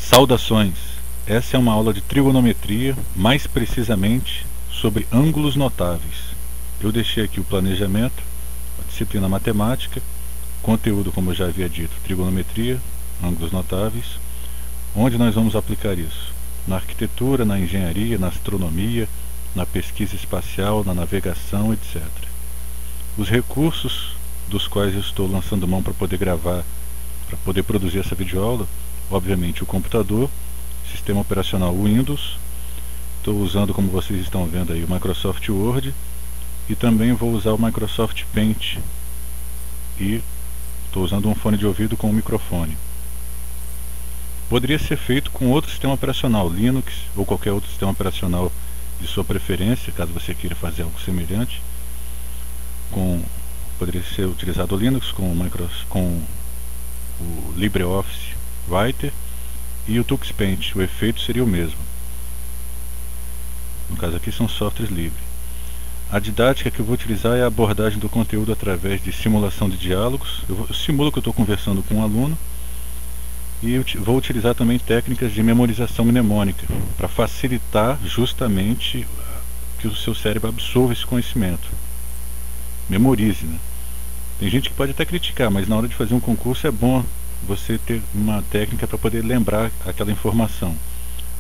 Saudações! Essa é uma aula de trigonometria, mais precisamente sobre ângulos notáveis. Eu deixei aqui o planejamento, a disciplina matemática, conteúdo, como eu já havia dito, trigonometria, ângulos notáveis, onde nós vamos aplicar isso? Na arquitetura, na engenharia, na astronomia, na pesquisa espacial, na navegação, etc. Os recursos dos quais eu estou lançando mão para poder gravar, para poder produzir essa videoaula, obviamente o computador, sistema operacional Windows, estou usando, como vocês estão vendo aí, o Microsoft Word, e também vou usar o Microsoft Paint, e estou usando um fone de ouvido com um microfone. Poderia ser feito com outro sistema operacional, Linux ou qualquer outro sistema operacional de sua preferência, caso você queira fazer algo semelhante. Poderia ser utilizado o Linux com o LibreOffice Writer e o TuxPaint, o efeito seria o mesmo. No caso aqui são softwares livres. A didática que eu vou utilizar é a abordagem do conteúdo através de simulação de diálogos. Eu simulo que eu estou conversando com um aluno e vou utilizar também técnicas de memorização mnemônica para facilitar justamente que o seu cérebro absorva esse conhecimento. Memorize, né? Tem gente que pode até criticar, mas na hora de fazer um concurso é bom você ter uma técnica para poder lembrar aquela informação.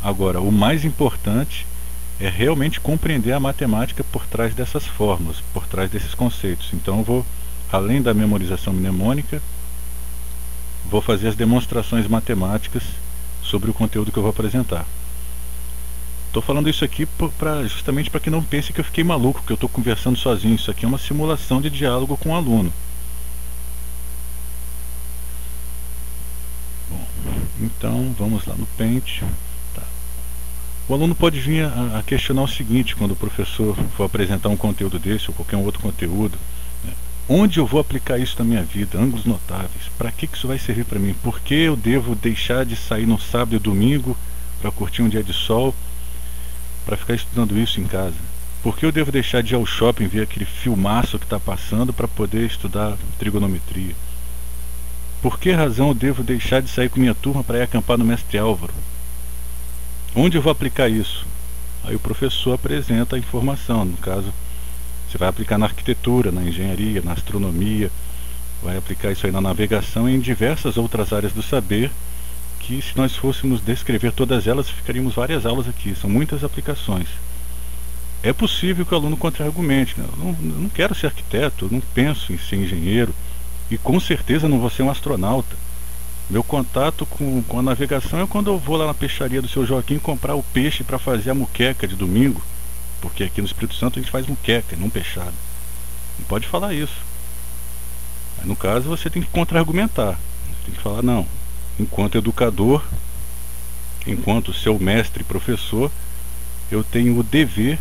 Agora, o mais importante é realmente compreender a matemática por trás dessas fórmulas, por trás desses conceitos. Então eu vou, além da memorização mnemônica, vou fazer as demonstrações matemáticas sobre o conteúdo que eu vou apresentar. Estou falando isso aqui justamente para que não pense que eu fiquei maluco, que eu estou conversando sozinho. Isso aqui é uma simulação de diálogo com o aluno. Bom, então vamos lá no Paint. Tá. O aluno pode vir a questionar o seguinte, quando o professor for apresentar um conteúdo desse ou qualquer outro conteúdo, né? Onde eu vou aplicar isso na minha vida? Ângulos notáveis. Para que isso vai servir para mim? Por que eu devo deixar de sair no sábado e domingo para curtir um dia de sol, para ficar estudando isso em casa? Por que eu devo deixar de ir ao shopping ver aquele filmaço que está passando para poder estudar trigonometria? Por que razão eu devo deixar de sair com minha turma para ir acampar no Mestre Álvaro? Onde eu vou aplicar isso? Aí o professor apresenta a informação. No caso, você vai aplicar na arquitetura, na engenharia, na astronomia, vai aplicar isso aí na navegação e em diversas outras áreas do saber, que se nós fôssemos descrever todas elas, ficaríamos várias aulas aqui, são muitas aplicações. É possível que o aluno contra-argumente, né? Eu não quero ser arquiteto, eu não penso em ser engenheiro, e com certeza não vou ser um astronauta. Meu contato com a navegação é quando eu vou lá na peixaria do seu Joaquim comprar o peixe para fazer a muqueca de domingo, porque aqui no Espírito Santo a gente faz muqueca, não peixada. Não pode falar isso. Mas no caso você tem que contra-argumentar, você tem que falar, não, enquanto educador, enquanto seu mestre e professor, eu tenho o dever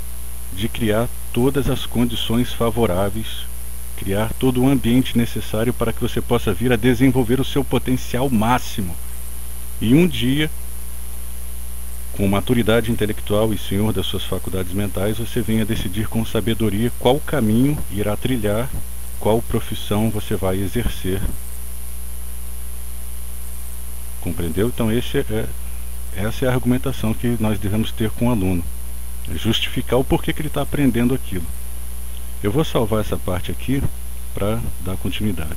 de criar todas as condições favoráveis, criar todo o ambiente necessário para que você possa vir a desenvolver o seu potencial máximo. E um dia, com maturidade intelectual e senhor das suas faculdades mentais, você venha decidir com sabedoria qual caminho irá trilhar, qual profissão você vai exercer. Compreendeu? Então essa é a argumentação que nós devemos ter com o aluno. É justificar o porquê que ele está aprendendo aquilo. Eu vou salvar essa parte aqui para dar continuidade.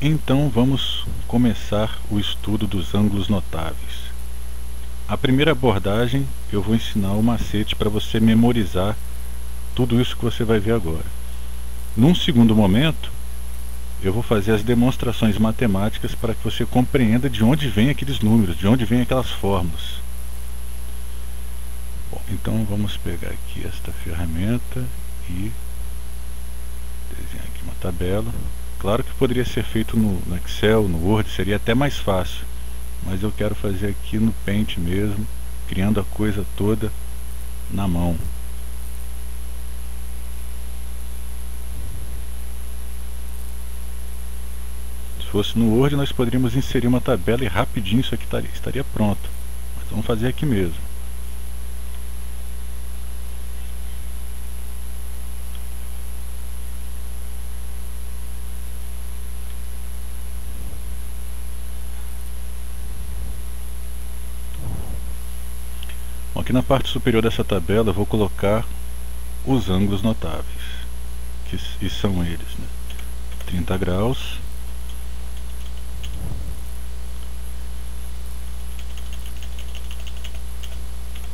Então vamos começar o estudo dos ângulos notáveis. A primeira abordagem eu vou ensinar o macete para você memorizar tudo isso que você vai ver agora. Num segundo momento, eu vou fazer as demonstrações matemáticas para que você compreenda de onde vêm aqueles números, de onde vêm aquelas fórmulas. Bom, então vamos pegar aqui esta ferramenta e desenhar aqui uma tabela. Claro que poderia ser feito no Excel, no Word, seria até mais fácil, mas eu quero fazer aqui no Paint mesmo, criando a coisa toda na mão. Se fosse no Word, nós poderíamos inserir uma tabela e rapidinho isso aqui estaria pronto. Mas vamos fazer aqui mesmo. aqui na parte superior dessa tabela eu vou colocar os ângulos notáveis, e são eles, né? 30 graus,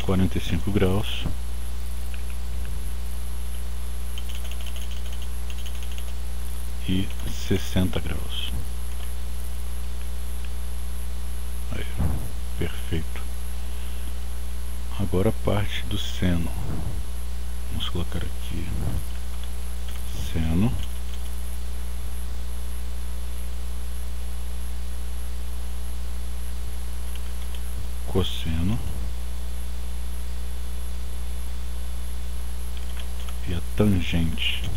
45 graus, e 60 graus. Aí, perfeito. Agora a parte do seno. Vamos colocar aqui seno, cosseno e a tangente.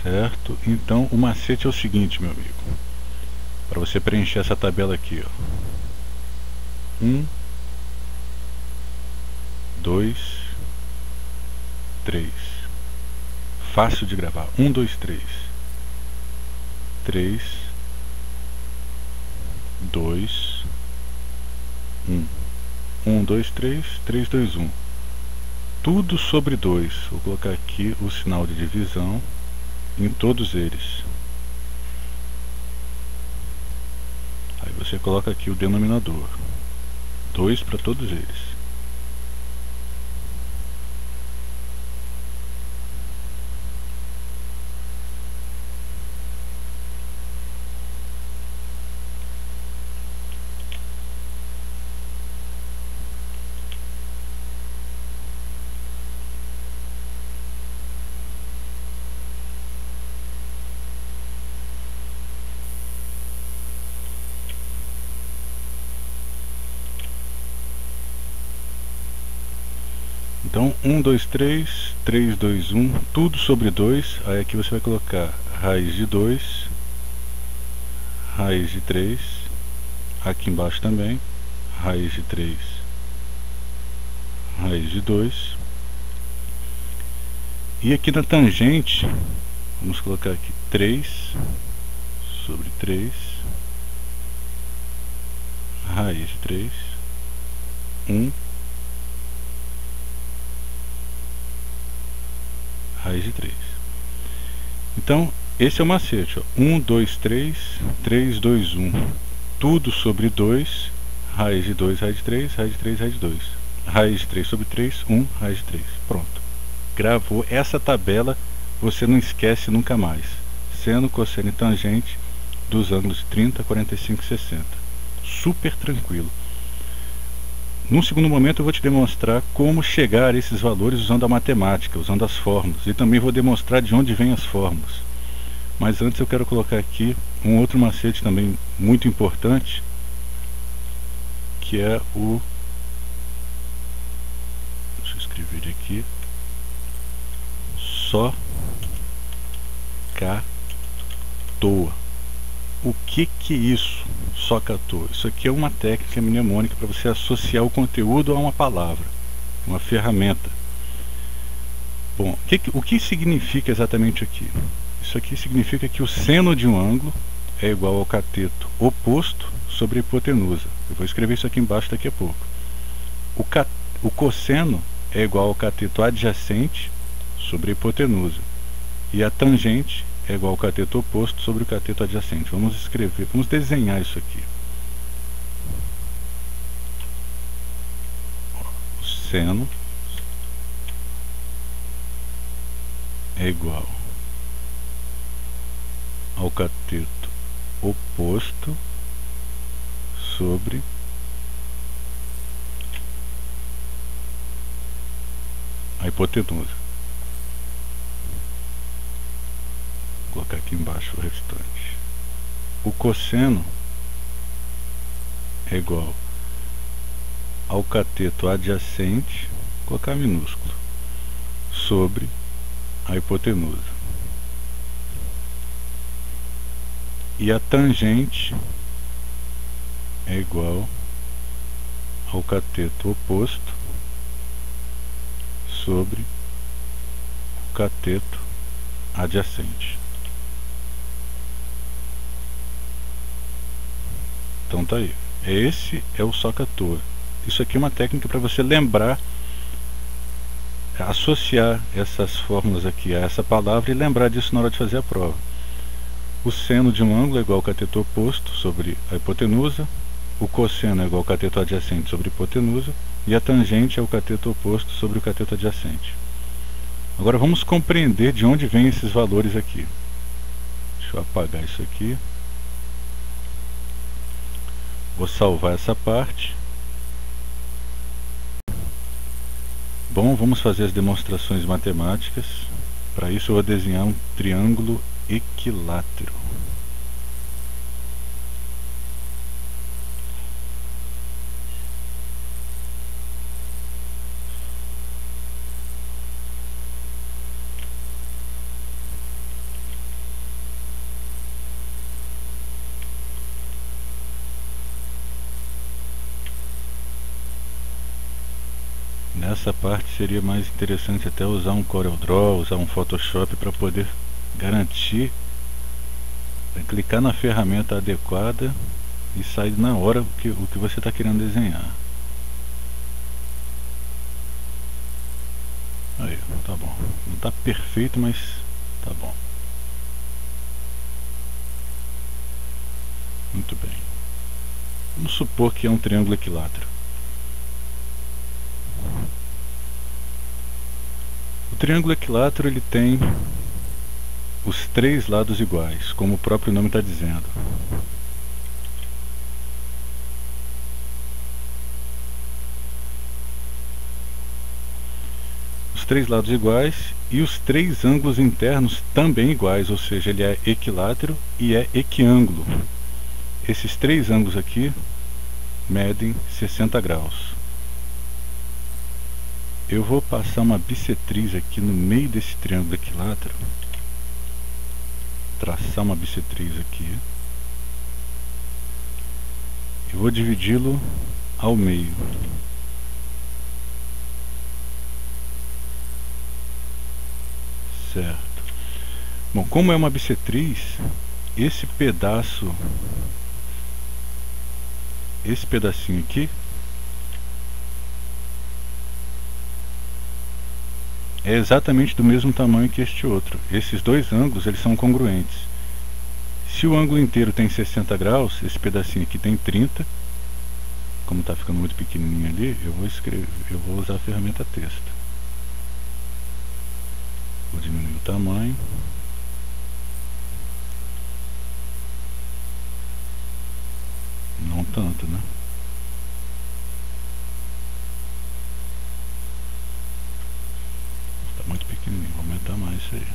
Certo? Então o macete é o seguinte, meu amigo, para você preencher essa tabela aqui, ó. 1, 2, 3. Fácil de gravar. 1, 2, 3. 3, 2, 1. 1, 2, 3, 3, 2, 1. Tudo sobre 2. Vou colocar aqui o sinal de divisão em todos eles. Aí você coloca aqui o denominador. 2 para todos eles. Então, 1, 2, 3, 3, 2, 1, tudo sobre 2. Aí aqui você vai colocar raiz de 2, raiz de 3, aqui embaixo também, raiz de 3, raiz de 2. E aqui na tangente, vamos colocar aqui 3 sobre 3, raiz de 3, 1, raiz de 3. Então, esse é o macete, ó. 1, 2, 3, 3, 2, 1. Tudo sobre 2, raiz de 2, raiz de 3, raiz de 3, raiz de 2. Raiz de 3 sobre 3, 1, raiz de 3. Pronto. Gravou essa tabela, você não esquece nunca mais. Seno, cosseno e tangente dos ângulos 30, 45 e 60. Super tranquilo. Num segundo momento eu vou te demonstrar como chegar a esses valores usando a matemática, usando as fórmulas. E também vou demonstrar de onde vêm as fórmulas. Mas antes eu quero colocar aqui um outro macete também muito importante, que é o... Deixa eu escrever ele aqui. Só cá toa. O que é isso? Só cá toa. Isso aqui é uma técnica mnemônica para você associar o conteúdo a uma palavra, uma ferramenta. Bom, o que significa exatamente aqui? Isso aqui significa que o seno de um ângulo é igual ao cateto oposto sobre a hipotenusa. Eu vou escrever isso aqui embaixo daqui a pouco. O cosseno é igual ao cateto adjacente sobre a hipotenusa. E a tangente é igual ao cateto oposto sobre o cateto adjacente. Vamos escrever, vamos desenhar isso aqui. O seno é igual ao cateto oposto sobre a hipotenusa. Vou colocar aqui embaixo o restante. O cosseno é igual ao cateto adjacente, vou colocar minúsculo, sobre a hipotenusa. E a tangente é igual ao cateto oposto sobre o cateto adjacente. Então tá aí. Esse é o SOHCAHTOA. Isso aqui é uma técnica para você lembrar, associar essas fórmulas aqui a essa palavra e lembrar disso na hora de fazer a prova. O seno de um ângulo é igual ao cateto oposto sobre a hipotenusa, o cosseno é igual ao cateto adjacente sobre a hipotenusa, e a tangente é o cateto oposto sobre o cateto adjacente. Agora vamos compreender de onde vêm esses valores aqui. Deixa eu apagar isso aqui. Vou salvar essa parte. Bom, vamos fazer as demonstrações matemáticas. Para isso eu vou desenhar um triângulo equilátero. Nessa parte seria mais interessante até usar um CorelDRAW, usar um Photoshop para poder garantir, clicar na ferramenta adequada e sair na hora o que você está querendo desenhar. Aí, tá bom. Não está perfeito, mas tá bom. Muito bem. Vamos supor que é um triângulo equilátero. O triângulo equilátero ele tem os três lados iguais, como o próprio nome está dizendo. Os três lados iguais e os três ângulos internos também iguais, ou seja, ele é equilátero e é equiângulo. Esses três ângulos aqui medem 60 graus. Eu vou passar uma bissetriz aqui no meio desse triângulo equilátero, traçar uma bissetriz aqui e vou dividi-lo ao meio. Certo. Bom, como é uma bissetriz, esse pedacinho aqui é exatamente do mesmo tamanho que este outro. Esses dois ângulos eles são congruentes. Se o ângulo inteiro tem 60 graus, esse pedacinho aqui tem 30. Como está ficando muito pequenininho ali, eu vou usar a ferramenta texto. Vou diminuir o tamanho. Não tanto, né? Muito pequenininho, vou aumentar mais isso aí.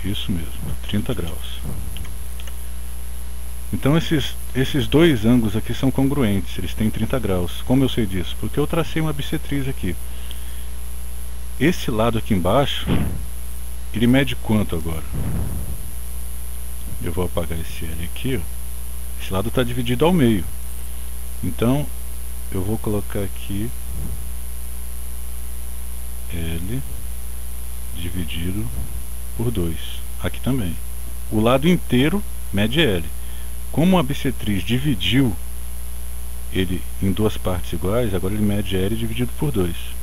Isso mesmo, 30 graus. Então esses dois ângulos aqui são congruentes, eles têm 30 graus. Como eu sei disso? Porque eu tracei uma bissetriz aqui. Esse lado aqui embaixo, ele mede quanto agora? Eu vou apagar esse L aqui, ó. Esse lado está dividido ao meio. Então eu vou colocar aqui L dividido por 2. Aqui também. O lado inteiro mede L. Como a bissetriz dividiu ele em duas partes iguais, agora ele mede L dividido por 2.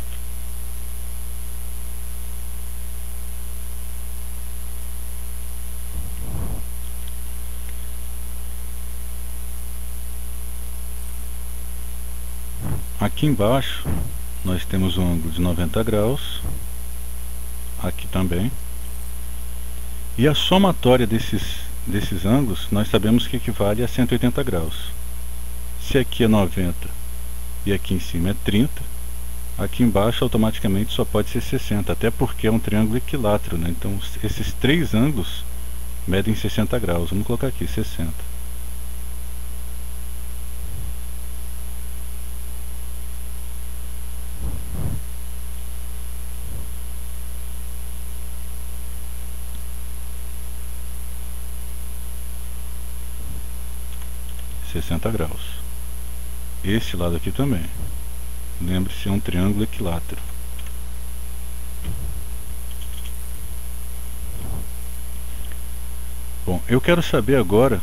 Aqui embaixo nós temos um ângulo de 90 graus, aqui também, e a somatória desses ângulos nós sabemos que equivale a 180 graus. Se aqui é 90 e aqui em cima é 30, aqui embaixo automaticamente só pode ser 60, até porque é um triângulo equilátero, né? Então esses três ângulos medem 60 graus. Vamos colocar aqui 60. Graus. Esse lado aqui também. Lembre-se, é um triângulo equilátero. Bom, eu quero saber agora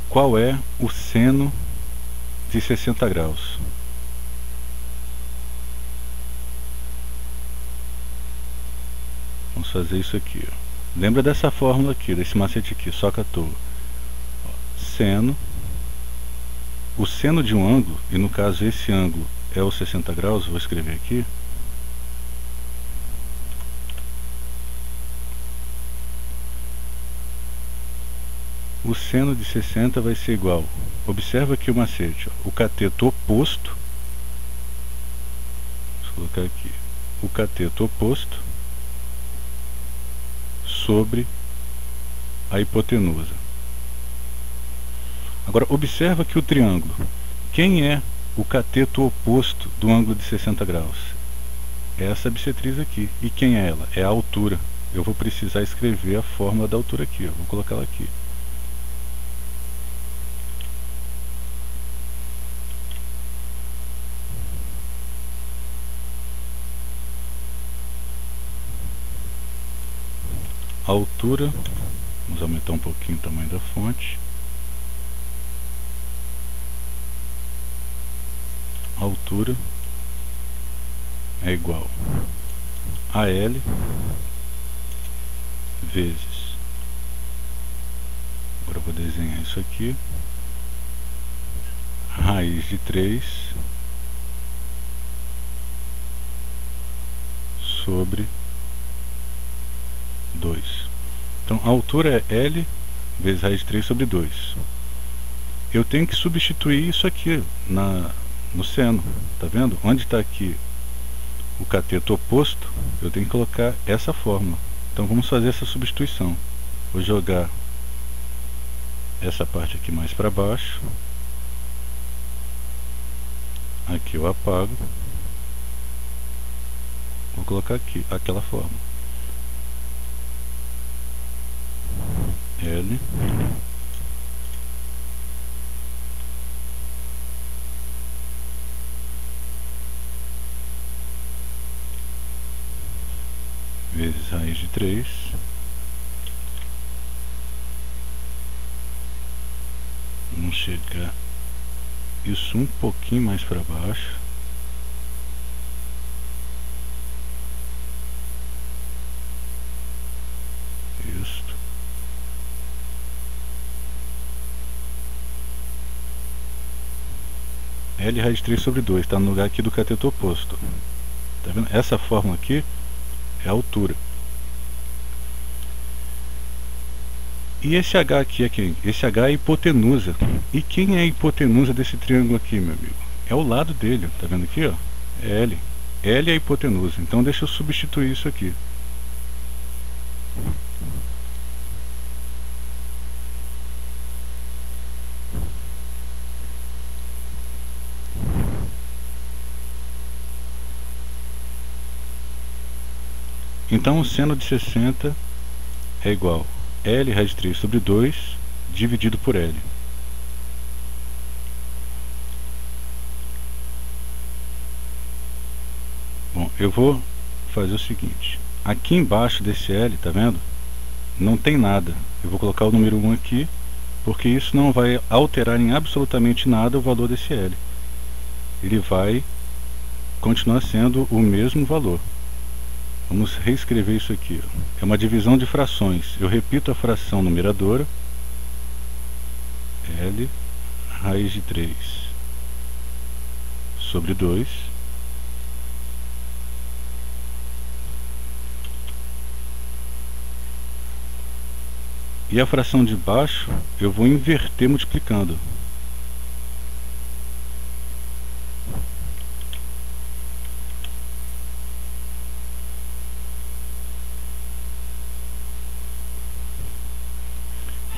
qual é o seno de 60 graus. Vamos fazer isso aqui, ó. Lembra dessa fórmula aqui, desse macete aqui, só que à toa. Seno, o seno de um ângulo, e no caso esse ângulo é o 60 graus, vou escrever aqui. O seno de 60 vai ser igual, observa aqui o macete, ó, o cateto oposto, vou colocar aqui, o cateto oposto sobre a hipotenusa. Agora observa que o triângulo, quem é o cateto oposto do ângulo de 60 graus? É essa bissetriz aqui. E quem é ela? É a altura. Eu vou precisar escrever a fórmula da altura aqui, eu vou colocar ela aqui. A altura, vamos aumentar um pouquinho o tamanho da fonte. A altura é igual a L vezes, agora eu vou desenhar isso aqui, raiz de 3 sobre 2. Então a altura é L vezes raiz de 3 sobre 2. Eu tenho que substituir isso aqui no seno, tá vendo? Onde está aqui o cateto oposto, eu tenho que colocar essa fórmula. Então vamos fazer essa substituição. Vou jogar essa parte aqui mais para baixo. Aqui eu apago. Vou colocar aqui aquela fórmula. L vezes raiz de 3 vamos chegar isso um pouquinho mais para baixo. Isto. L raiz de 3 sobre 2, está no lugar aqui do cateto oposto. Tá vendo? Essa fórmula aqui é a altura. E esse H aqui é quem? Esse H é a hipotenusa. E quem é a hipotenusa desse triângulo aqui, meu amigo? É o lado dele, tá vendo aqui, ó? É L. L é a hipotenusa. Então deixa eu substituir isso aqui. Então o seno de 60 é igual a L raiz de 3 sobre 2 dividido por L. Bom, eu vou fazer o seguinte. Aqui embaixo desse L, tá vendo? Não tem nada. Eu vou colocar o número 1 aqui, porque isso não vai alterar em absolutamente nada o valor desse L. Ele vai continuar sendo o mesmo valor. Vamos reescrever isso aqui, ó. É uma divisão de frações. Eu repito a fração numeradora. L raiz de 3 sobre 2. E a fração de baixo eu vou inverter multiplicando.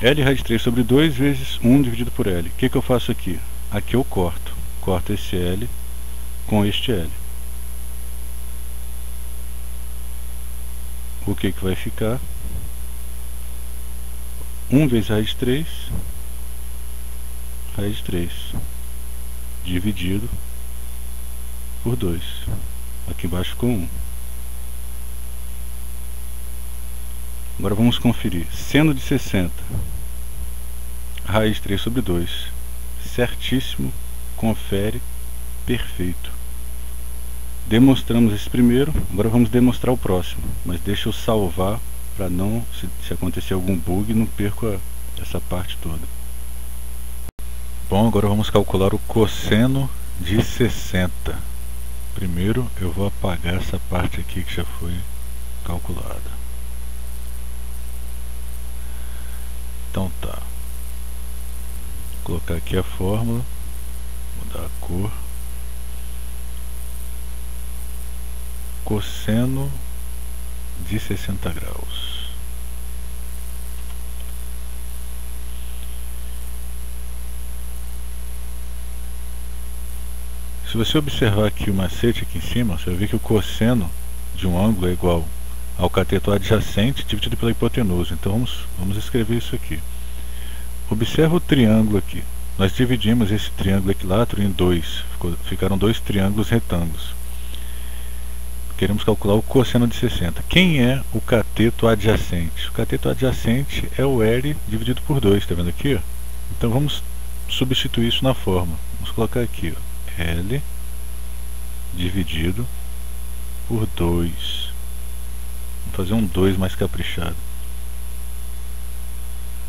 L raiz de 3 sobre 2 vezes 1 dividido por L. O que eu faço aqui? Aqui eu corto. Corto esse L com este L. O que vai ficar? 1 vezes raiz de 3, raiz de 3, dividido por 2. Aqui embaixo ficou 1. Agora vamos conferir. Seno de 60. Raiz 3 sobre 2. Certíssimo. Confere. Perfeito. Demonstramos esse primeiro. Agora vamos demonstrar o próximo. Mas deixa eu salvar para não, se acontecer algum bug, não perco essa parte toda. Bom, agora vamos calcular o cosseno de 60. Primeiro eu vou apagar essa parte aqui que já foi calculada. Então tá. Vou colocar aqui a fórmula, mudar a cor. Cosseno de 60 graus. Se você observar aqui o macete aqui em cima, você vai ver que o cosseno de um ângulo é igual ao cateto adjacente dividido pela hipotenusa. Então vamos escrever isso aqui. Observa o triângulo aqui. Nós dividimos esse triângulo equilátero em dois. Ficaram dois triângulos retângulos. Queremos calcular o cosseno de 60. Quem é o cateto adjacente? O cateto adjacente é o L dividido por 2. Está vendo aqui? Ó? Então vamos substituir isso na forma. Vamos colocar aqui, ó, L dividido por 2. Vamos fazer um 2 mais caprichado.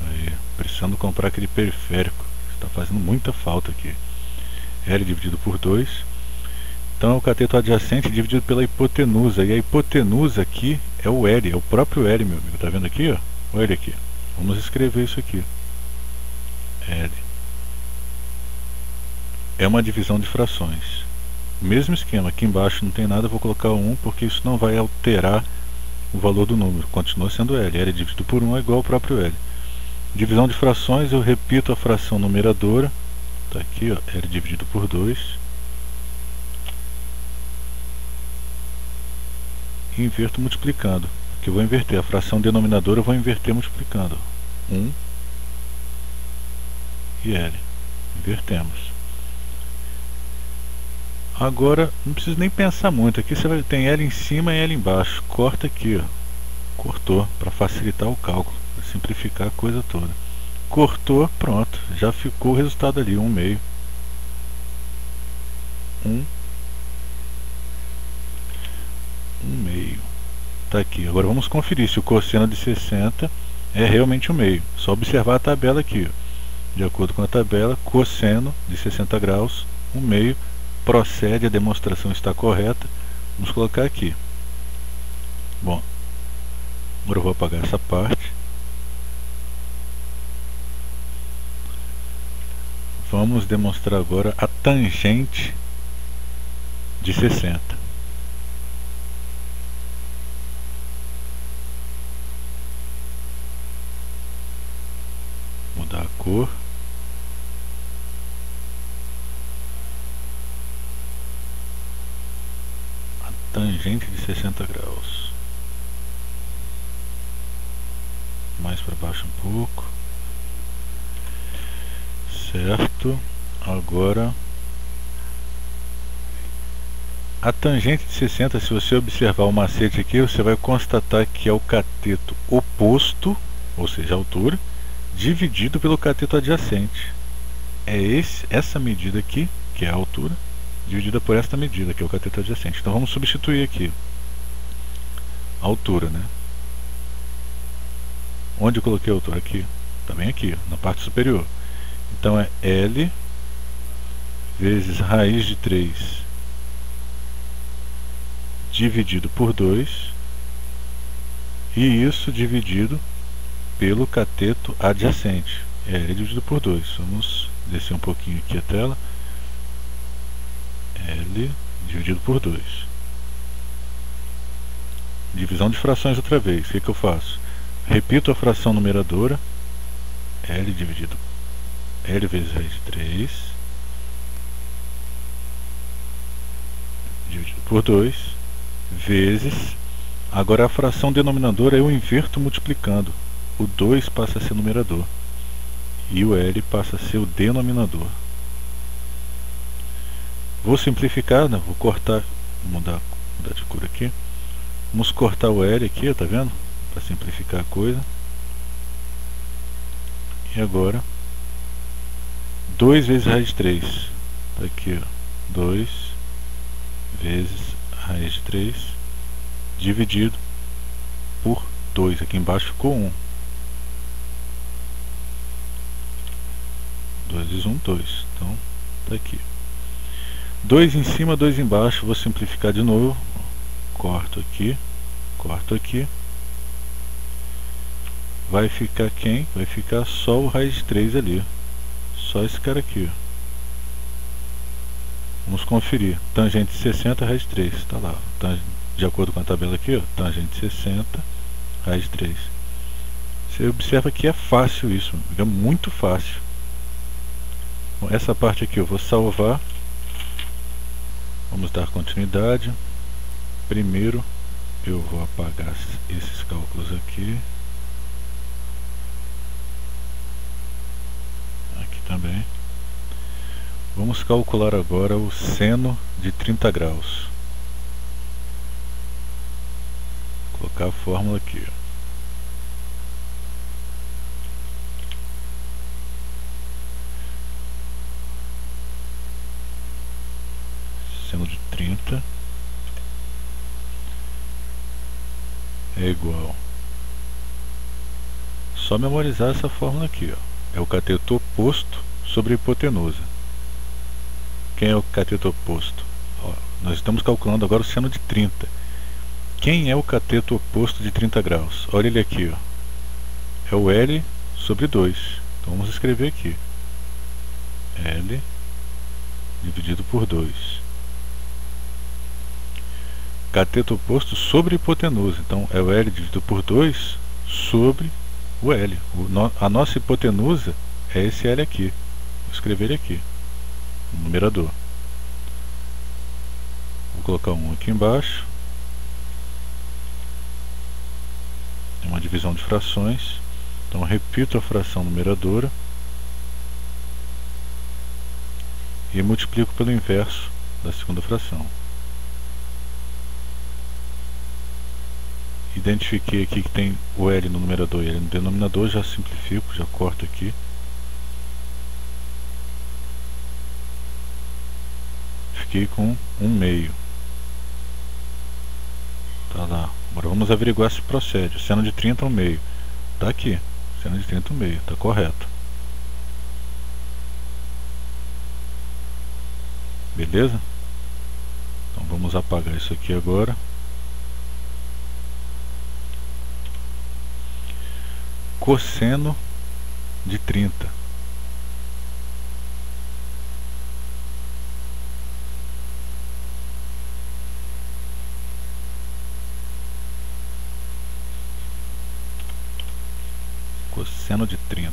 Aí, precisando comprar aquele periférico. Está fazendo muita falta aqui. L dividido por 2. Então é o cateto adjacente dividido pela hipotenusa. E a hipotenusa aqui é o L, é o próprio L, meu amigo. Está vendo aqui? Ó? O L aqui. Vamos escrever isso aqui. L. É uma divisão de frações. Mesmo esquema, aqui embaixo não tem nada, eu vou colocar 1 porque isso não vai alterar o valor do número. Continua sendo L. L dividido por 1 é igual ao próprio L. Divisão de frações, eu repito a fração numeradora. Está aqui, ó, L dividido por 2. E inverto multiplicando. Aqui eu vou inverter. A fração denominadora eu vou inverter multiplicando. 1 e L. Invertemos. Agora, não precisa nem pensar muito. Aqui você vai ter L em cima e L embaixo. Corta aqui, ó. Cortou, para facilitar o cálculo, para simplificar a coisa toda. Cortou, pronto. Já ficou o resultado ali, 1/2. 1/2. Tá aqui. Agora vamos conferir se o cosseno de 60 é realmente 1/2. Só observar a tabela aqui, ó. De acordo com a tabela, cosseno de 60 graus, 1/2. Procede, a demonstração está correta. Vamos colocar aqui. Bom, agora eu vou apagar essa parte. Vamos demonstrar agora a tangente de 60. Mudar a cor. Tangente de 60 graus. Mais para baixo um pouco. Certo. Agora a tangente de 60, se você observar o macete aqui, você vai constatar que é o cateto oposto, ou seja, a altura, dividido pelo cateto adjacente. É essa medida aqui, que é a altura, dividida por esta medida, que é o cateto adjacente. Então vamos substituir aqui a altura, né? Onde eu coloquei a altura? Aqui. Também aqui, na parte superior. Então é L vezes raiz de 3 dividido por 2, e isso dividido pelo cateto adjacente. L dividido por 2. Vamos descer um pouquinho aqui a tela. L dividido por 2. Divisão de frações outra vez. O que eu faço? Repito a fração numeradora. L dividido L vezes raiz de 3 dividido por 2 vezes. Agora a fração denominadora eu inverto multiplicando. O 2 passa a ser numerador e o L passa a ser o denominador. Vou simplificar, né? Vou cortar, vou mudar de cor aqui. Vamos cortar o L aqui, tá vendo? para simplificar a coisa. E agora 2 vezes raiz de 3. Tá aqui, ó. 2 vezes raiz de 3 dividido por 2. Aqui embaixo ficou 1. 2 vezes 1, 2. Então, tá aqui. 2 em cima, 2 embaixo. Vou simplificar de novo. Corto aqui. Corto aqui. Vai ficar quem? Vai ficar só o raiz de 3 ali. Só esse cara aqui. Vamos conferir. Tangente de 60, raiz de 3. Está lá. De acordo com a tabela aqui, ó, tangente de 60, raiz de 3. Você observa que é fácil isso. É muito fácil. Bom, essa parte aqui eu vou salvar. Vamos dar continuidade. Primeiro eu vou apagar esses cálculos aqui. Aqui também. Vamos calcular agora o seno de 30 graus. Vou colocar a fórmula aqui. Seno de 30 é igual. Só memorizar essa fórmula aqui, ó. É o cateto oposto sobre a hipotenusa. Quem é o cateto oposto? Ó, nós estamos calculando agora o seno de 30. Quem é o cateto oposto de 30 graus? Olha ele aqui, ó. É o L sobre 2. Então vamos escrever aqui. L dividido por 2. Cateto oposto sobre hipotenusa. Então é o L dividido por 2 sobre o L. A nossa hipotenusa é esse L aqui. Vou escrever ele aqui. No numerador. Vou colocar um aqui embaixo. Tem uma divisão de frações. Então repito a fração numeradora. E multiplico pelo inverso da segunda fração. Identifiquei aqui que tem o L no numerador e L no denominador. Já simplifico, já corto aqui. Fiquei com 1/2. Tá lá. Agora vamos averiguar se procede. Seno de 30 1/2. Tá aqui. Seno de 30 1/2. Tá correto. Beleza? Então vamos apagar isso aqui agora. Cosseno de 30. Cosseno de 30.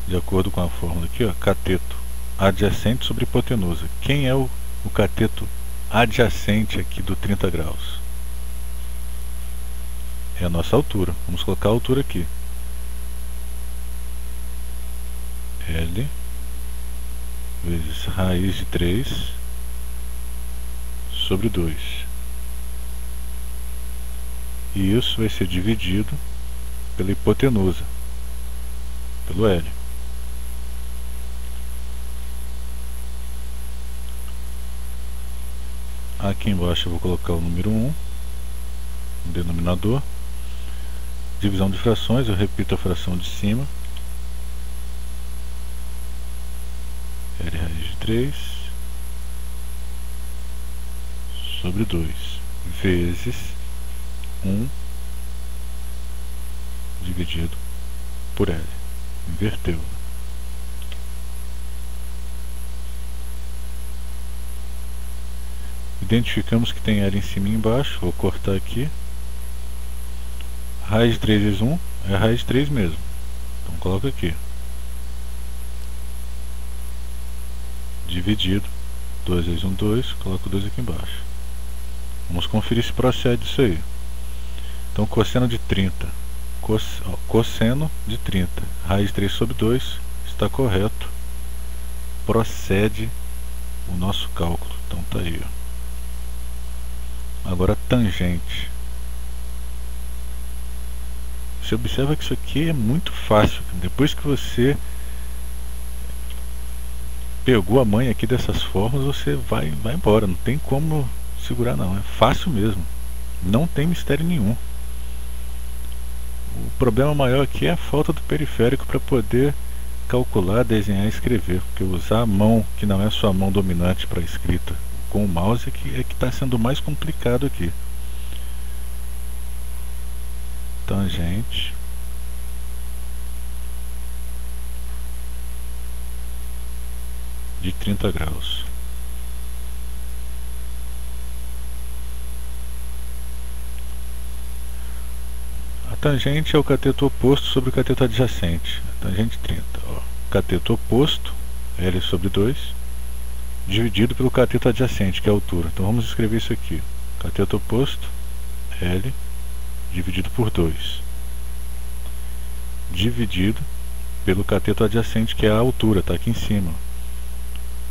De acordo com a fórmula aqui, ó, cateto adjacente sobre hipotenusa. Quem é o cateto adjacente aqui do 30 graus? É a nossa altura. Vamos colocar a altura aqui. L vezes raiz de 3 sobre 2. E isso vai ser dividido pela hipotenusa, pelo L. Aqui embaixo eu vou colocar o número 1 no denominador. Divisão de frações, eu repito a fração de cima. L raiz de 3 sobre 2 vezes 1 dividido por L. Inverteu. Identificamos que tem L em cima e embaixo. Vou cortar aqui. Raiz de 3 vezes 1 é raiz de 3 mesmo. Então coloco aqui. Dividido. 2 vezes 1, 2. Coloco 2 aqui embaixo. Vamos conferir se procede isso aí. Então cosseno de 30. Cosseno de 30. Raiz de 3 sobre 2. Está correto. Procede o nosso cálculo. Então tá aí, ó. Agora tangente. Você observa que isso aqui é muito fácil. Depois que você pegou a manha aqui dessas formas, você vai embora. Não tem como segurar não. É fácil mesmo. Não tem mistério nenhum. O problema maior aqui é a falta do periférico para poder calcular, desenhar e escrever. Porque usar a mão, que não é a sua mão dominante para escrita, com o mouse é que está sendo mais complicado aqui. Tangente. De 30 graus. A tangente é o cateto oposto sobre o cateto adjacente. A tangente 30. Ó. Cateto oposto, L sobre 2, dividido pelo cateto adjacente, que é a altura. Então vamos escrever isso aqui. Cateto oposto, L, dividido por 2. Dividido pelo cateto adjacente, que é a altura, está aqui em cima.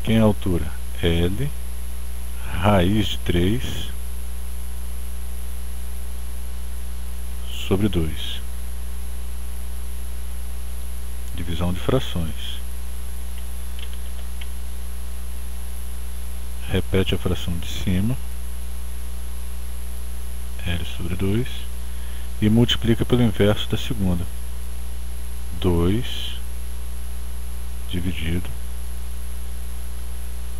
Quem é a altura? L, raiz de 3, sobre 2. Divisão de frações. Repete a fração de cima, L sobre 2, e multiplica pelo inverso da segunda. 2 dividido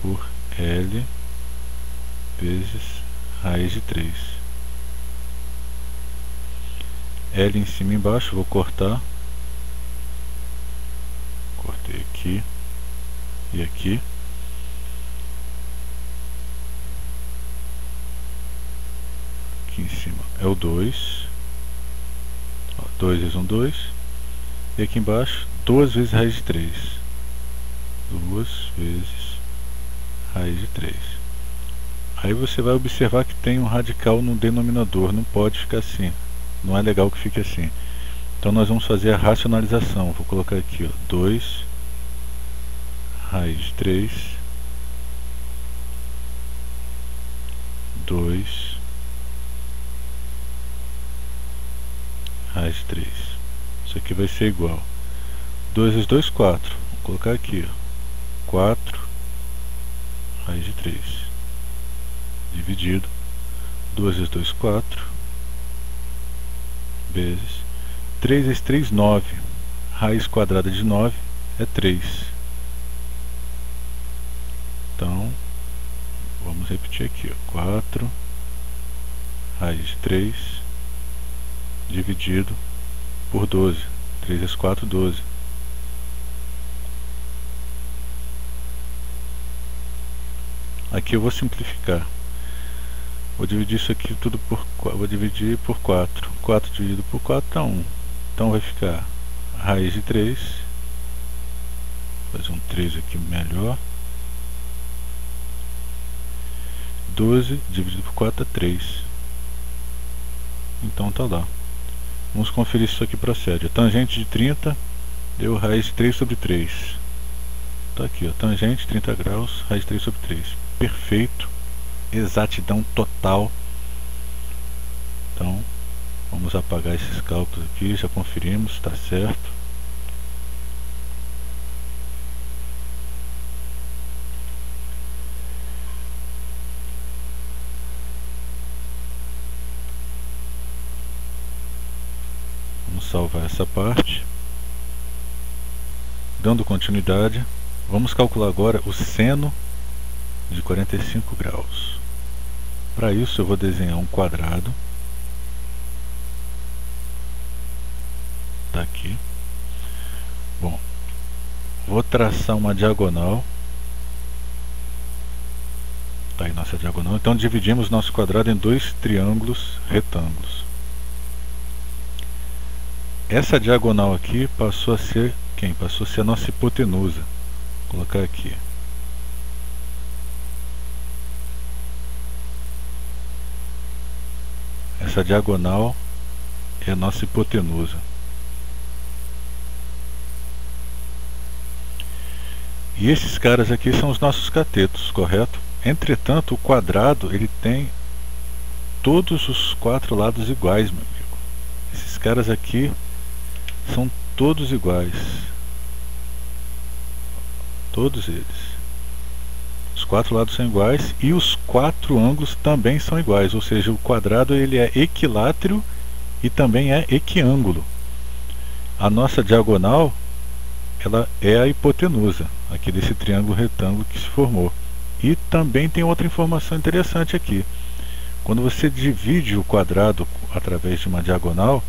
por L vezes raiz de 3. L em cima e embaixo, vou cortar. Cortei aqui e aqui. Aqui em cima é o 2. 2 vezes 1, 2. E aqui embaixo, 2 vezes raiz de 3. 2 vezes raiz de 3. Aí você vai observar que tem um radical no denominador. Não pode ficar assim. Não é legal que fique assim. Então nós vamos fazer a racionalização. Vou colocar aqui, ó, 2 raiz de 3, 2 raiz de 3. Isso aqui vai ser igual 2 vezes 2, 4. Vou colocar aqui, ó, 4 raiz de 3 dividido 2 vezes 2, 4 vezes 3 vezes 3, 9. Raiz quadrada de 9 é 3. Então vamos repetir aqui, ó, 4 raiz de 3 dividido por 12. 3 vezes 4, 12. Aqui eu vou simplificar. Vou dividir isso aqui tudo por 4. Vou dividir por 4. 4 dividido por 4 dá 1. Então vai ficar raiz de 3. Vou fazer um 3 aqui melhor. 12 dividido por 4 é 3. Então tá lá. Vamos conferir se isso aqui procede. A tangente de 30 deu raiz de 3 sobre 3. Tá aqui, ó, tangente 30 graus, raiz de 3 sobre 3. Perfeito. Exatidão total. Então vamos apagar esses cálculos aqui. Já conferimos, está certo. Vamos salvar essa parte. Dando continuidade, vamos calcular agora o seno de 45 graus. Para isso eu vou desenhar um quadrado. Tá aqui. Bom, vou traçar uma diagonal. Tá aí nossa diagonal. Então dividimos nosso quadrado em dois triângulos retângulos. Essa diagonal aqui passou a ser quem? Passou a ser a nossa hipotenusa. Vou colocar aqui. Essa diagonal é a nossa hipotenusa. E esses caras aqui são os nossos catetos, correto? Entretanto, o quadrado ele tem todos os 4 lados iguais, meu amigo. Esses caras aqui são todos iguais. Todos eles. Os 4 lados são iguais e os 4 ângulos também são iguais, ou seja, o quadrado ele é equilátero e também é equiângulo. A nossa diagonal, ela é a hipotenusa aqui desse triângulo retângulo que se formou. E também tem outra informação interessante aqui. Quando você divide o quadrado através de uma diagonal,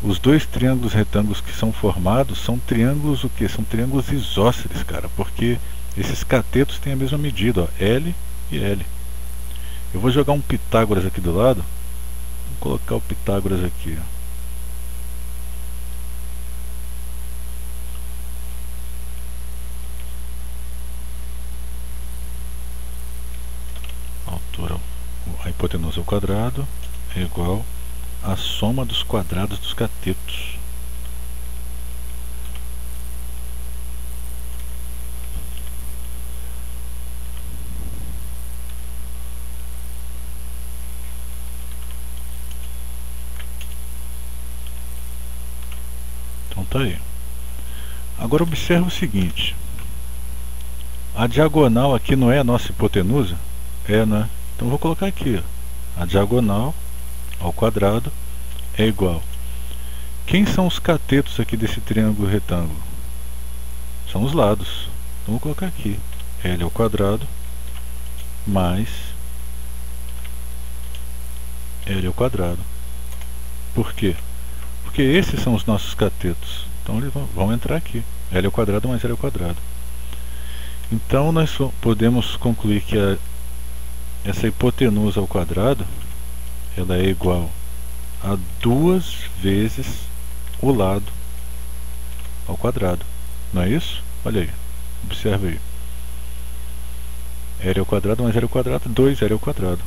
os dois triângulos retângulos que são formados são triângulos o quê? São triângulos isósceles, cara, porque esses catetos têm a mesma medida, ó, L e L. Eu vou jogar um Pitágoras aqui do lado. Vou colocar o Pitágoras aqui, ó. Altura, a hipotenusa ao quadrado é igual à soma dos quadrados dos catetos. Então tá aí. Agora observa o seguinte. A diagonal aqui não é a nossa hipotenusa? É, né? Então vou colocar aqui, ó. A diagonal ao quadrado é igual. Quem são os catetos aqui desse triângulo retângulo? São os lados. Então vou colocar aqui L ao quadrado mais L ao quadrado. Por quê? Porque esses são os nossos catetos. Então eles vão entrar aqui. L ao quadrado mais L ao quadrado. Então nós podemos concluir que essa hipotenusa ao quadrado ela é igual a 2 vezes o lado ao quadrado. Não é isso? Olha aí. Observa aí. L ao quadrado mais L ao quadrado, 2L ao quadrado.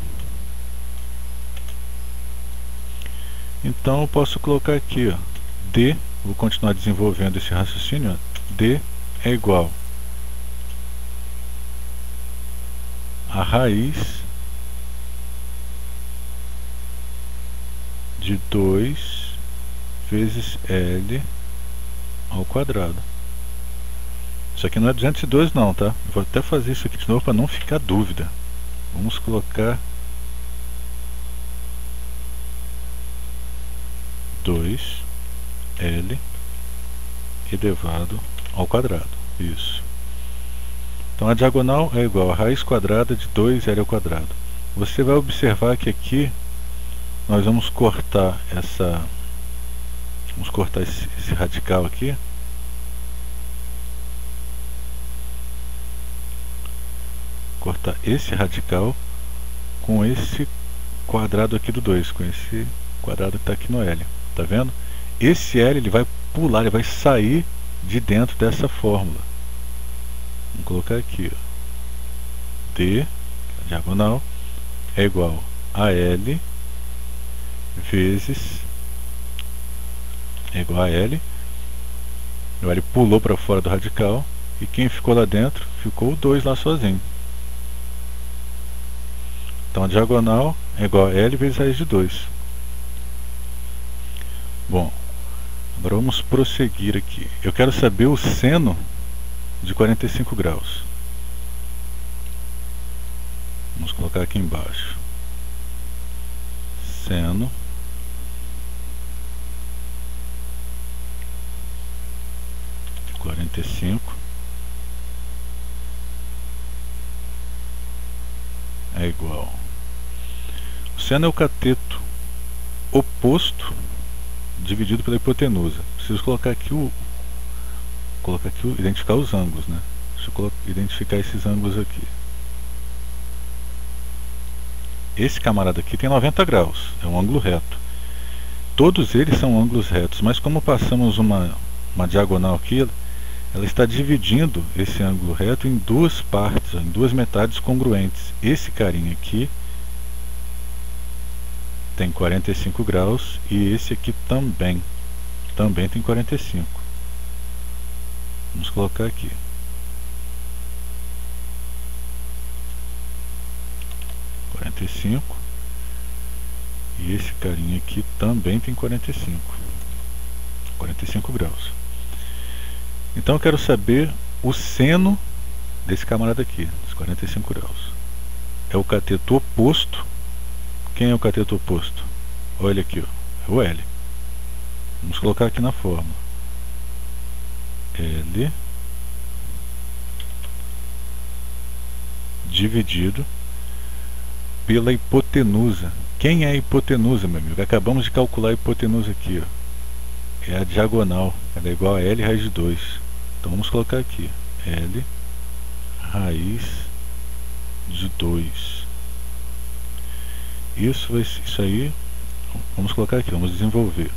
Então eu posso colocar aqui, ó, D, vou continuar desenvolvendo esse raciocínio, ó, D é igual a raiz de 2 vezes L ao quadrado. Isso aqui não é 212 não, tá? Eu vou até fazer isso aqui de novo para não ficar dúvida. Vamos colocar 2L elevado ao quadrado. Isso. Então a diagonal é igual a raiz quadrada de 2L ao quadrado. Você vai observar que aqui nós vamos cortar esse radical aqui. Cortar esse radical com esse quadrado aqui do 2, com esse quadrado que está aqui no L. Tá vendo? Esse L ele vai pular, ele vai sair de dentro dessa fórmula. Vamos colocar aqui, ó. D, a diagonal, é igual a L vezes é igual a L. O L pulou para fora do radical e quem ficou lá dentro ficou o 2 lá sozinho. Então a diagonal é igual a L vezes raiz de 2. Bom, agora vamos prosseguir aqui. Eu quero saber o seno de 45 graus. Vamos colocar aqui embaixo. Seno de 45 é igual. O seno é o cateto oposto dividido pela hipotenusa. Preciso colocar aqui identificar os ângulos, né? Deixa eu identificar esses ângulos aqui. Esse camarada aqui tem 90 graus, é um ângulo reto. Todos eles são ângulos retos, mas como passamos uma diagonal aqui, ela está dividindo esse ângulo reto em duas partes, em duas metades congruentes. Esse carinha aqui tem 45 graus e esse aqui também tem 45. Vamos colocar aqui. E esse carinha aqui também tem 45 graus. Então eu quero saber o seno desse camarada aqui, dos 45 graus. É o cateto oposto. Quem é o cateto oposto? Olha aqui, ó, é o L. Vamos colocar aqui na fórmula. L dividido pela hipotenusa. Quem é a hipotenusa, meu amigo? Acabamos de calcular a hipotenusa aqui, ó. É a diagonal, ela é igual a L raiz de 2. Então vamos colocar aqui, L raiz de 2. Isso aí, vamos colocar aqui, vamos desenvolver.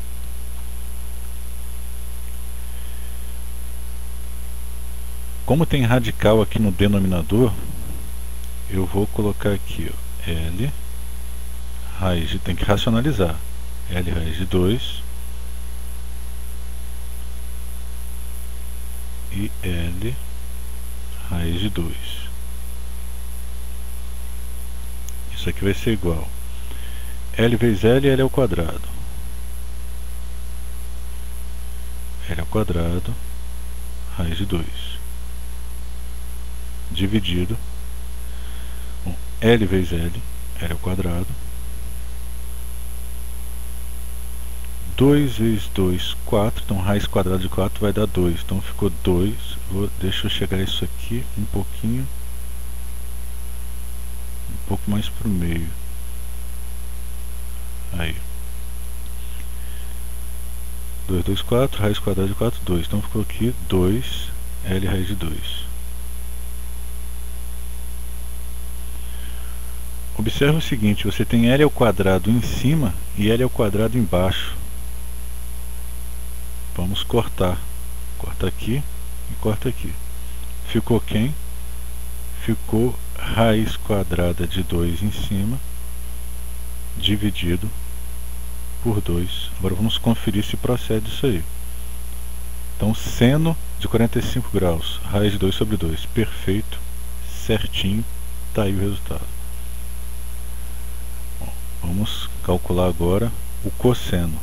Como tem radical aqui no denominador, eu vou colocar aqui, ó, L raiz de, tem que racionalizar, L raiz de 2 e L raiz de 2. Isso aqui vai ser igual L vezes L, L ao quadrado. L ao quadrado raiz de 2 dividido L vezes L, L ao quadrado, 2 vezes 2, 4, então raiz quadrada de 4 vai dar 2, então ficou 2, deixa eu chegar isso aqui um pouquinho, um pouco mais para o meio, aí, 2, 2, 4, raiz quadrada de 4, 2, então ficou aqui 2, L raiz de 2. Observe o seguinte, você tem L ao quadrado em cima e L ao quadrado embaixo. Vamos cortar. Corta aqui e corta aqui. Ficou quem? Ficou raiz quadrada de 2 em cima, dividido por 2. Agora vamos conferir se procede isso aí. Então, seno de 45 graus, raiz de 2 sobre 2. Perfeito, certinho, está aí o resultado. Vamos calcular agora o cosseno.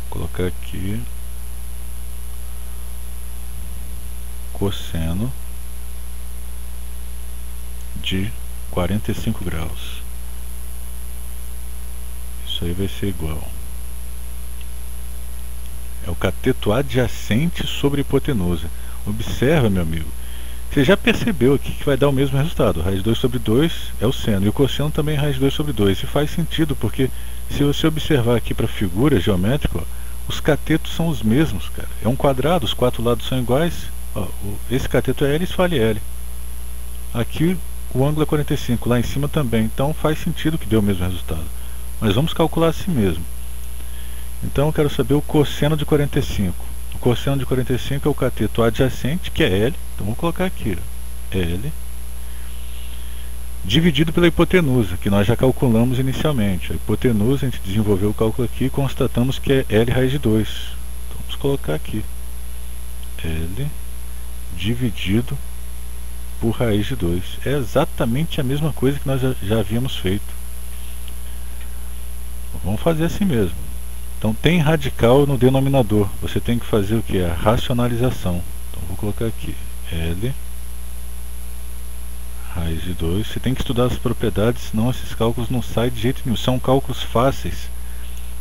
Vou colocar aqui cosseno de 45 graus. Isso aí vai ser igual. É o cateto adjacente sobre hipotenusa. Observa, meu amigo. Você já percebeu aqui que vai dar o mesmo resultado. Raiz de 2 sobre 2 é o seno. E o cosseno também é raiz de 2 sobre 2. E faz sentido, porque se você observar aqui para a figura geométrica, ó, os catetos são os mesmos, cara. É um quadrado, os 4 lados são iguais. Ó, esse cateto é L, isso vale L. Aqui o ângulo é 45, lá em cima também. Então faz sentido que dê o mesmo resultado. Mas vamos calcular assim mesmo. Então eu quero saber o cosseno de 45. O cosseno de 45 é o cateto adjacente, que é L. Então vou colocar aqui, ó, L, dividido pela hipotenusa, que nós já calculamos inicialmente. A hipotenusa, a gente desenvolveu o cálculo aqui e constatamos que é L raiz de 2. Então vamos colocar aqui, L dividido por raiz de 2. É exatamente a mesma coisa que nós já havíamos feito. Vamos fazer assim mesmo. Então tem radical no denominador, você tem que fazer o que? A racionalização. Então vou colocar aqui, L raiz de 2. Você tem que estudar as propriedades, senão esses cálculos não saem de jeito nenhum. São cálculos fáceis,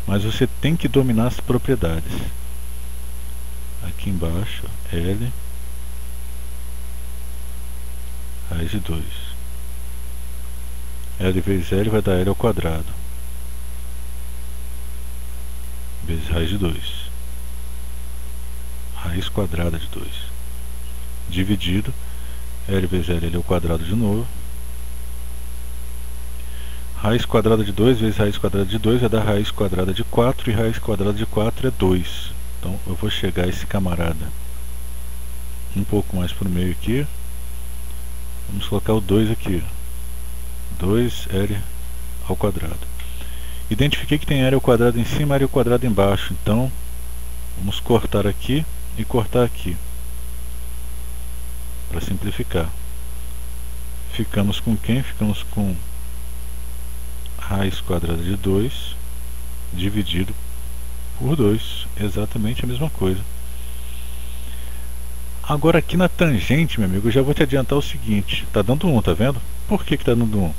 mas você tem que dominar as propriedades. Aqui embaixo, L raiz de 2. L vezes L vai dar L ao quadrado. Vezes raiz de 2, raiz quadrada de 2, dividido L vezes L, L ao quadrado de novo, raiz quadrada de 2 vezes raiz quadrada de 2 vai dar raiz quadrada de 4, e raiz quadrada de 4 é 2. Então eu vou chegar a esse camarada um pouco mais para o meio aqui, vamos colocar o 2 aqui, 2L ao quadrado. Identifiquei que tem L ao quadrado em cima e L ao quadrado embaixo, então vamos cortar aqui e cortar aqui, para simplificar. Ficamos com quem? Ficamos com raiz quadrada de 2 dividido por 2, exatamente a mesma coisa. Agora aqui na tangente, meu amigo, eu já vou te adiantar o seguinte, tá dando 1, tá vendo? Por que tá dando 1?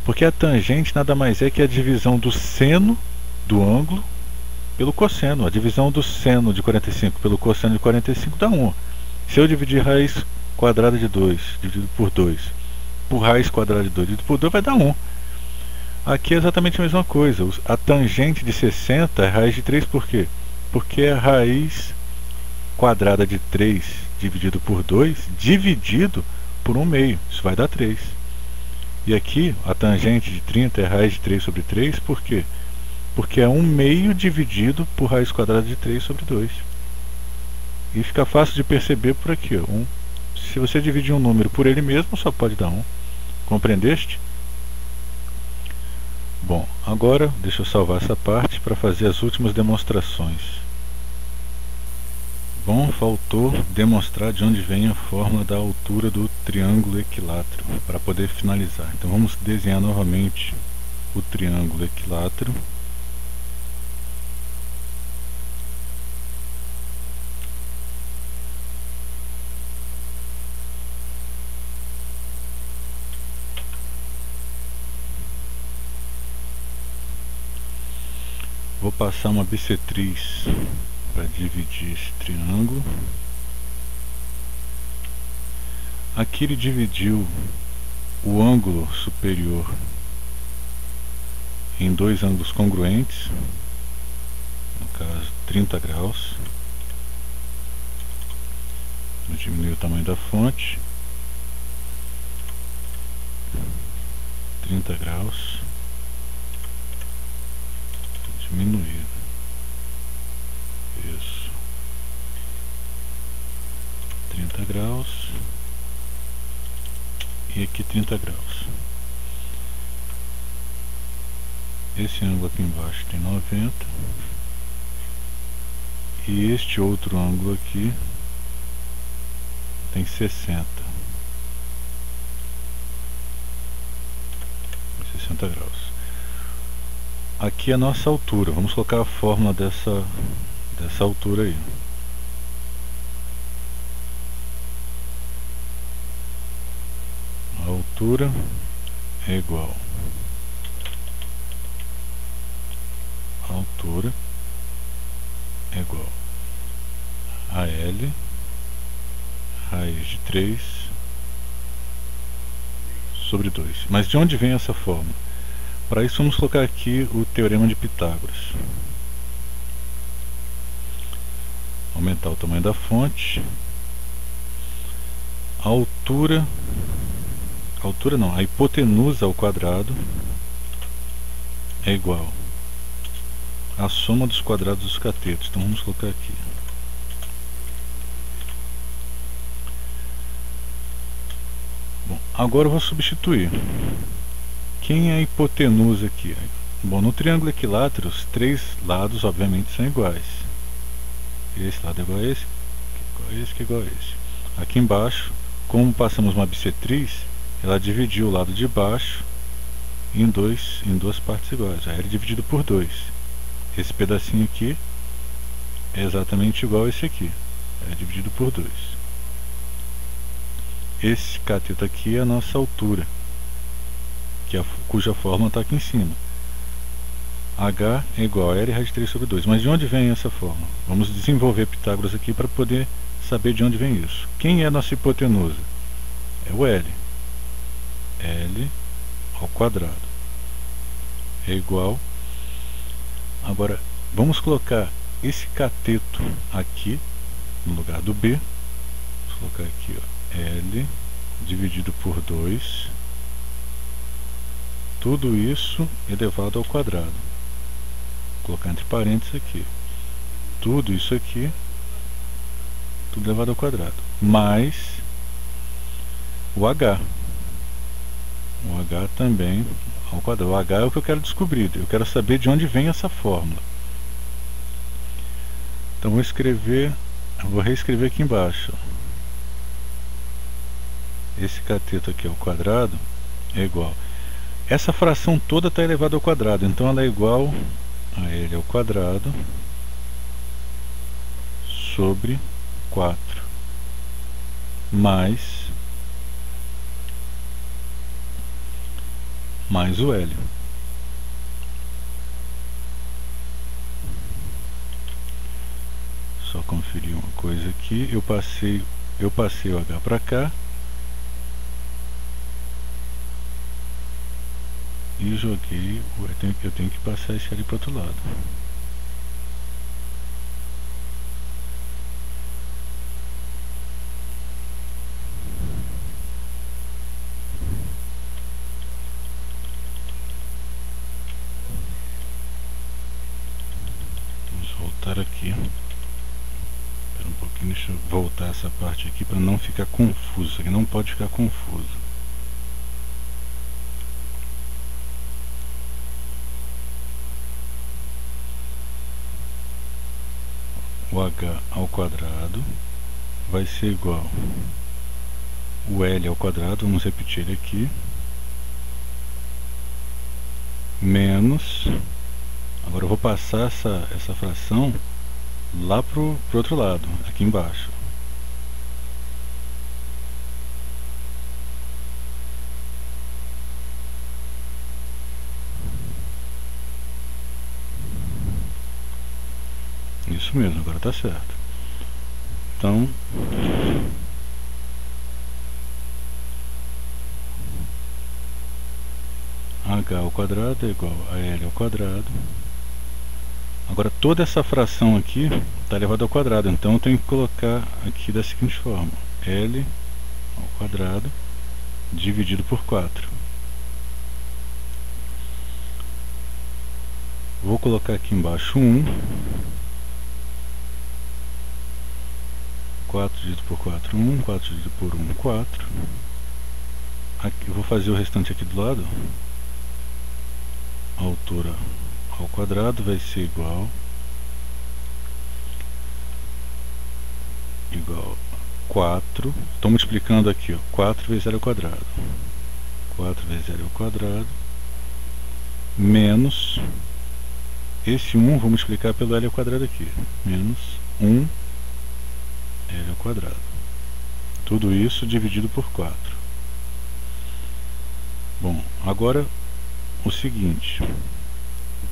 Porque a tangente nada mais é que a divisão do seno do ângulo pelo cosseno. A divisão do seno de 45 pelo cosseno de 45 dá 1. Se eu dividir raiz quadrada de 2 dividido por 2 por raiz quadrada de 2 dividido por 2 vai dar 1. Aqui é exatamente a mesma coisa. A tangente de 60 é raiz de 3 por quê? Porque é raiz quadrada de 3 dividido por 2 dividido por 1 meio. Isso vai dar 3. E aqui a tangente de 30 é raiz de 3 sobre 3, por quê? Porque é 1 meio dividido por raiz quadrada de 3 sobre 2. E fica fácil de perceber por aqui, ó, 1. Se você dividir um número por ele mesmo, só pode dar 1. Compreendeste? Bom, agora deixa eu salvar essa parte para fazer as últimas demonstrações. Bom, faltou demonstrar de onde vem a fórmula da altura do triângulo equilátero para poder finalizar. Então vamos desenhar novamente o triângulo equilátero. Vou passar uma bissetriz para dividir esse triângulo. Aqui ele dividiu o ângulo superior em dois ângulos congruentes, no caso 30 graus. Vou diminuir o tamanho da fonte, 30 graus, diminuir, isso, 30 graus, e aqui 30 graus. Esse ângulo aqui embaixo tem 90, e este outro ângulo aqui tem 60 graus. Aqui é a nossa altura. Vamos colocar a fórmula dessa altura aí. A altura é igual a altura é igual a L raiz de 3 sobre 2. Mas de onde vem essa fórmula? Para isso vamos colocar aqui o teorema de Pitágoras. Aumentar o tamanho da fonte. A a hipotenusa ao quadrado é igual à soma dos quadrados dos catetos. Então vamos colocar aqui. Bom, agora eu vou substituir. Quem é a hipotenusa aqui? Bom, no triângulo equilátero, os três lados, obviamente, são iguais. Esse lado é igual a esse, que é igual a esse, que é igual a esse. Aqui embaixo, como passamos uma bissetriz, ela dividiu o lado de baixo em duas partes iguais. Já era dividido por 2. Esse pedacinho aqui é exatamente igual a esse aqui. É dividido por 2. Esse cateto aqui é a nossa altura, cuja fórmula está aqui em cima. H é igual a L raiz de 3 sobre 2. Mas de onde vem essa fórmula? Vamos desenvolver Pitágoras aqui para poder saber de onde vem isso. Quem é a nossa hipotenusa? É o L. L ao quadrado é igual. Agora vamos colocar esse cateto aqui no lugar do B. Vamos colocar aqui, ó, L dividido por 2. Tudo isso elevado ao quadrado. Vou colocar entre parênteses aqui. Tudo isso aqui, tudo elevado ao quadrado. Mais o H. O H também ao quadrado. O H é o que eu quero descobrir. Eu quero saber de onde vem essa fórmula. Então vou escrever Eu vou reescrever aqui embaixo. Esse cateto aqui ao quadrado é igual. Essa fração toda está elevada ao quadrado, então ela é igual a L ao quadrado sobre 4 mais o L. Só conferir uma coisa aqui, eu passei o H para cá e joguei, eu tenho que passar esse L para o outro lado. Vamos voltar aqui. Espera um pouquinho, deixa eu voltar essa parte aqui para não ficar confuso. Isso aqui não pode ficar confuso. O H ao quadrado vai ser igual o L ao quadrado, vamos repetir ele aqui, menos, agora eu vou passar essa fração lá pro outro lado, aqui embaixo. Isso mesmo, agora está certo. Então, H ao quadrado é igual a L ao quadrado. Agora toda essa fração aqui está elevada ao quadrado, então eu tenho que colocar aqui da seguinte forma: L ao quadrado dividido por 4. Vou colocar aqui embaixo 1. 4 dividido por 4, 1. 4 dividido por 1, 4. Aqui, vou fazer o restante aqui do lado. A altura ao quadrado vai ser igual a 4. Estou multiplicando aqui, ó, 4 vezes L ao quadrado. 4 vezes L ao quadrado menos esse 1 vou multiplicar pelo L ao quadrado aqui, menos 1 L ao quadrado. Tudo isso dividido por 4. Bom, agora o seguinte: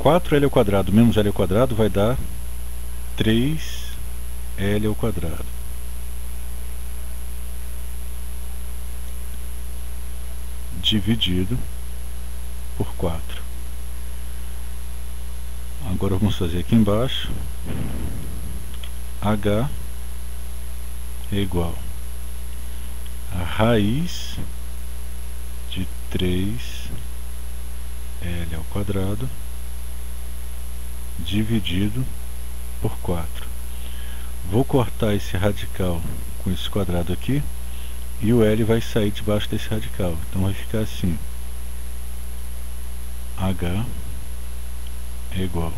4L ao quadrado menos L ao quadrado vai dar 3L ao quadrado. Dividido por 4. Agora vamos fazer aqui embaixo. H é igual a raiz de 3L ao quadrado dividido por 4. Vou cortar esse radical com esse quadrado aqui e o L vai sair debaixo desse radical. Então vai ficar assim: H é igual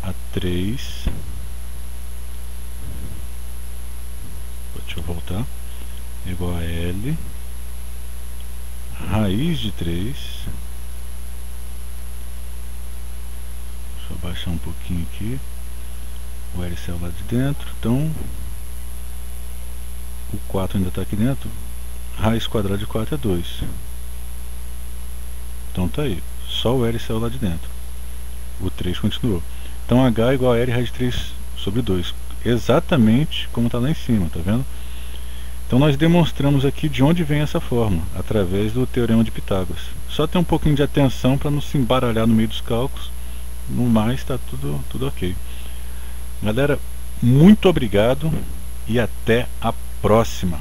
a 3. Deixa eu voltar. É igual a L raiz de 3. Deixa eu abaixar um pouquinho aqui. O L saiu lá de dentro. Então o 4 ainda está aqui dentro. Raiz quadrada de 4 é 2. Então tá aí. Só o L saiu lá de dentro. O 3 continuou. Então H é igual a L raiz de 3 sobre 2. Exatamente como está lá em cima, tá vendo? Então nós demonstramos aqui de onde vem essa fórmula, através do Teorema de Pitágoras. Só ter um pouquinho de atenção para não se embaralhar no meio dos cálculos. No mais está tudo ok. Galera, muito obrigado e até a próxima.